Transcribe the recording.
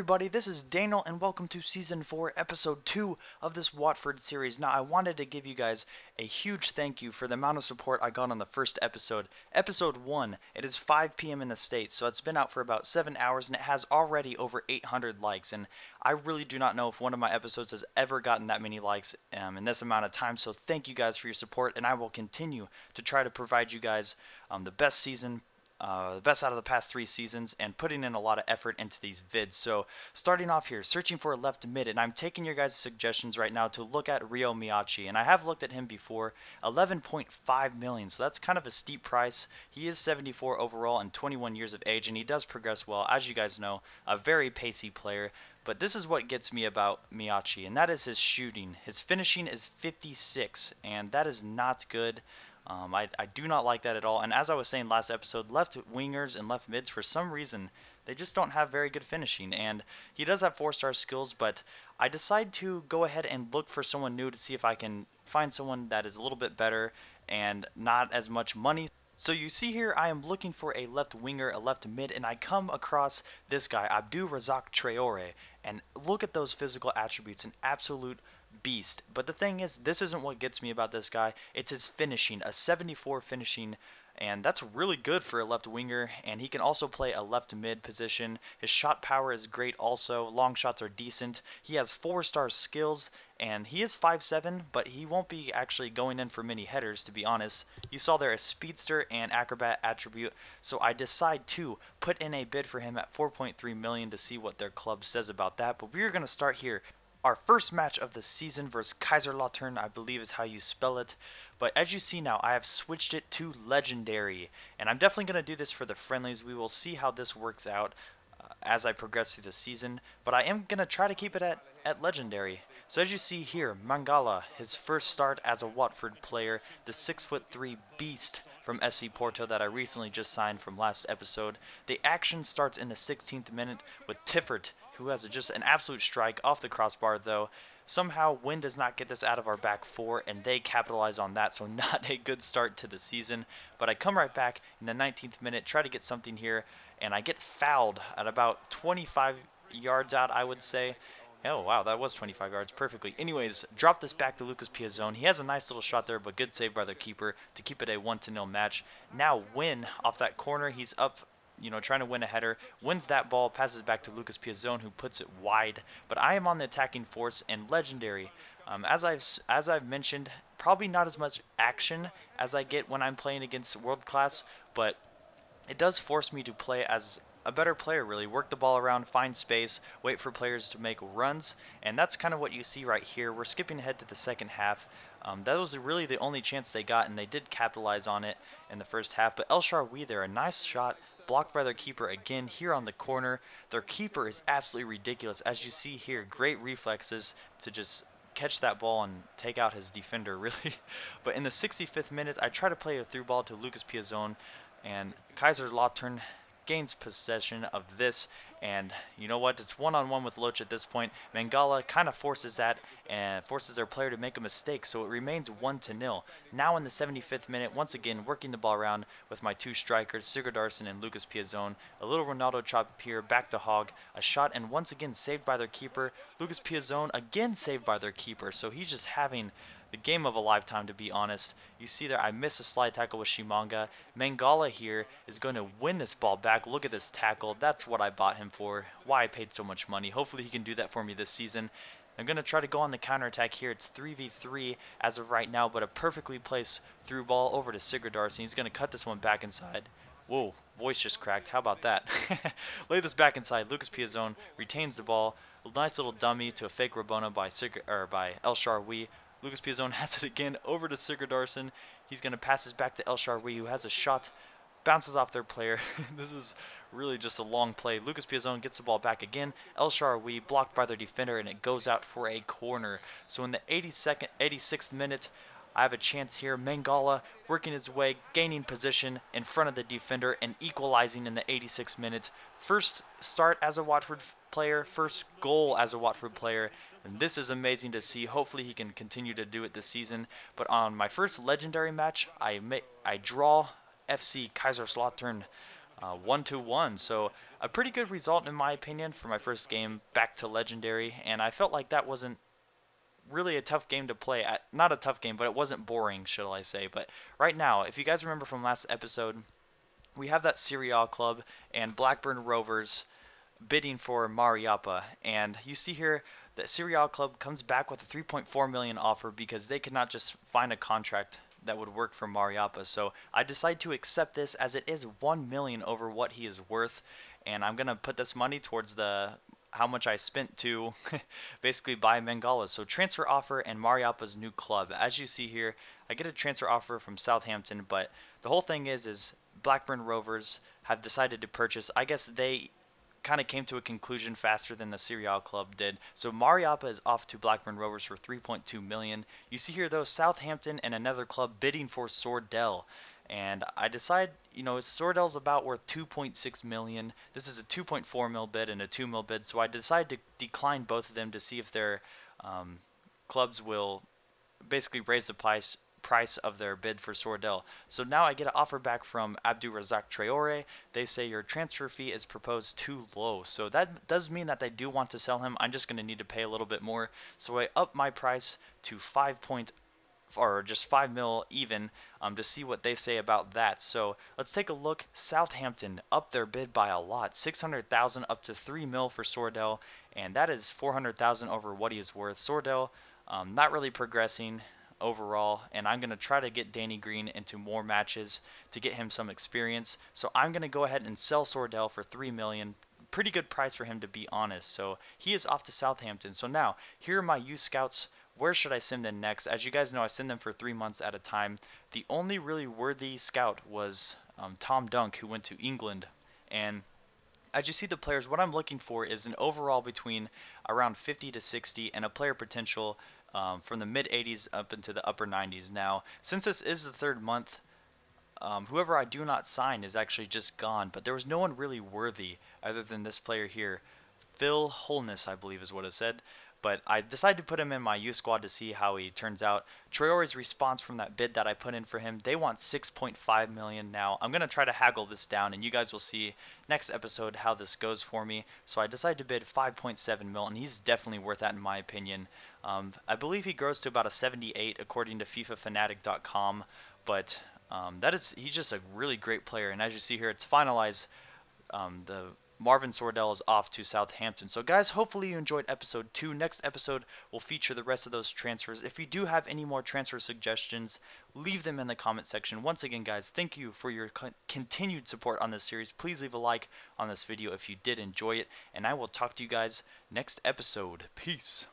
everybody, this is Daniel and welcome to Season 4, Episode 2 of this Watford series. Now, I wanted to give you guys a huge thank you for the amount of support I got on the first episode. Episode 1, it is 5 p.m. in the States, so it's been out for about 7 hours and it has already over 800 likes. And I really do not know if one of my episodes has ever gotten that many likes in this amount of time, so thank you guys for your support, and I will continue to try to provide you guys the best season, the best out of the past 3 seasons, and putting in a lot of effort into these vids. So starting off here, searching for a left mid, and I'm taking your guys' suggestions right now to look at Ryo Miyachi, and I have looked at him before. 11.5 million, so that's kind of a steep price. He is 74 overall and 21 years of age, and he does progress well, as you guys know, a very pacey player. But this is what gets me about Miyachi, and that is his shooting. His finishing is 56, and that is not good. I do not like that at all. And as I was saying last episode, left wingers and left mids, for some reason, they just don't have very good finishing. And he does have 4-star skills, but I decide to go ahead and look for someone new to see if I can find someone that is a little bit better and not as much money. So you see here, I am looking for a left winger, a left mid, and I come across this guy, Abdul Razak Traore. And look at those physical attributes, an absolute beast. But the thing is, this isn't what gets me about this guy. It's his finishing, a 74 finishing, and that's really good for a left winger. And he can also play a left mid position. His shot power is great also. Long shots are decent. He has 4-star skills, and he is 5'7", but he won't be actually going in for many headers, to be honest. You saw there a speedster and acrobat attribute, so I decide to put in a bid for him at 4.3 million to see what their club says about that. But we're going to start here. Our first match of the season versus Kaiserslautern, I believe is how you spell it. But as you see now, I have switched it to Legendary. And I'm definitely going to do this for the friendlies. We will see how this works out as I progress through the season. But I am going to try to keep it at Legendary. So as you see here, Mangala, his first start as a Watford player, the 6'3" beast from FC Porto that I recently just signed from last episode. The action starts in the 16th minute with Tiffert, who has just an absolute strike off the crossbar, though. Somehow, Wynn does not get this out of our back four, and they capitalize on that, so not a good start to the season. But I come right back in the 19th minute, try to get something here, and I get fouled at about 25 yards out, I would say. Oh, wow, that was 25 yards perfectly. Anyways, drop this back to Lucas Piazzone. He has a nice little shot there, but good save by the keeper to keep it a 1-0 match. Now, Wynn, off that corner, he's up, trying to win a header, wins that ball, passes back to Lucas Piazzone, who puts it wide. But I am on the attacking force, and Legendary, as I've mentioned, probably not as much action as I get when I'm playing against world class, but it does force me to play as a better player, really. Work the ball around, find space, wait for players to make runs, and that's kind of what you see right here. We're skipping ahead to the second half. That was really the only chance they got, and they did capitalize on it in the first half. But El Shaarawy there, a nice shot, blocked by their keeper again here on the corner. Their keeper is absolutely ridiculous. As you see here, great reflexes to just catch that ball and take out his defender, really. But in the 65th minute, I try to play a through ball to Lucas Piazzone, and Kaiserslautern gains possession of this, and you know what, it's one-on-one with Loach at this point. Mangala kind of forces that and forces their player to make a mistake, so it remains 1-0. Now in the 75th minute, once again working the ball around with my two strikers, Sigurdarsson and Lucas Piazzone. A little Ronaldo chop here, back to Hogg, a shot, and once again saved by their keeper. Lucas Piazzone again saved by their keeper, so he's just having the game of a lifetime, to be honest. You see there, I miss a slide tackle with Shimanga. Mangala here is going to win this ball back. Look at this tackle. That's what I bought him for. Why I paid so much money. Hopefully he can do that for me this season. I'm going to try to go on the counterattack here. It's 3v3 as of right now, but a perfectly placed through ball over to Sigurdarsson. He's going to cut this one back inside. Whoa, voice just cracked. How about that? Lay this back inside. Lucas Piazzone retains the ball. A nice little dummy to a fake Rabona by El Shaarawy. Lucas Piazzone has it again over to Sigurdarsson. He's going to pass this back to El Shaarawy, who has a shot, bounces off their player. This is really just a long play. Lucas Piazzone gets the ball back again. El Shaarawy blocked by their defender, and it goes out for a corner. So in the 86th minute, I have a chance here. Mangala working his way, gaining position in front of the defender, and equalizing in the 86th minute. First start as a Watford player, first goal as a Watford player, and this is amazing to see. Hopefully he can continue to do it this season. But on my first Legendary match, I draw FC Kaiserslautern 1-1. So a pretty good result in my opinion for my first game back to Legendary, and I felt like that wasn't really a tough game to play at. Not a tough game, but it wasn't boring, shall I say. But right now, if you guys remember from last episode, we have that Serie A club and Blackburn Rovers bidding for Mariappa, and you see here that Serie A club comes back with a 3.4 million offer because they could not just find a contract that would work for Mariappa. So I decide to accept this as it is 1 million over what he is worth, and I'm gonna put this money towards the how much I spent to basically buy Mangala. So transfer offer and Mariappa's new club. As you see here, I get a transfer offer from Southampton, but the whole thing is Blackburn Rovers have decided to purchase. I guess they kind of came to a conclusion faster than the Serie A club did. So Mariappa is off to Blackburn Rovers for 3.2 million. You see here though Southampton and another club bidding for Sordell. And I decide, Sordell's about worth 2.6 million. This is a 2.4 mil bid and a 2 mil bid. So I decide to decline both of them to see if their clubs will basically raise the price of their bid for Sordell. So now I get an offer back from Abdurazak Traore. They say your transfer fee is proposed too low. So that does mean that they do want to sell him. I'm just going to need to pay a little bit more. So I up my price to 5 mil even to see what they say about that. So let's take a look. Southampton up their bid by a lot, 600,000 up to 3 mil for Sordell, and that is 400,000 over what he is worth. Sordell not really progressing overall, and I'm going to try to get Danny Green into more matches to get him some experience. So I'm going to go ahead and sell Sordell for 3 million. Pretty good price for him, to be honest. So he is off to Southampton. So now here are my youth scouts. Where should I send them next? As you guys know, I send them for 3 months at a time. The only really worthy scout was Tom Dunk, who went to England. And as you see the players, what I'm looking for is an overall between around 50 to 60 and a player potential from the mid 80s up into the upper 90s. Now, since this is the third month, whoever I do not sign is actually just gone, but there was no one really worthy other than this player here. Phil Holness, I believe is what it said. But I decided to put him in my youth squad to see how he turns out. Traore's response from that bid that I put in for him, they want 6.5 million now. I'm going to try to haggle this down, and you guys will see next episode how this goes for me. So I decided to bid 5.7 mil, and he's definitely worth that in my opinion. I believe he grows to about a 78 according to FIFAfanatic.com, but he's just a really great player. And as you see here, it's finalized. The Marvin Sordell is off to Southampton. So guys, hopefully you enjoyed episode 2. Next episode will feature the rest of those transfers. If you do have any more transfer suggestions, leave them in the comment section. Once again, guys, thank you for your continued support on this series. Please leave a like on this video if you did enjoy it, and I will talk to you guys next episode. Peace.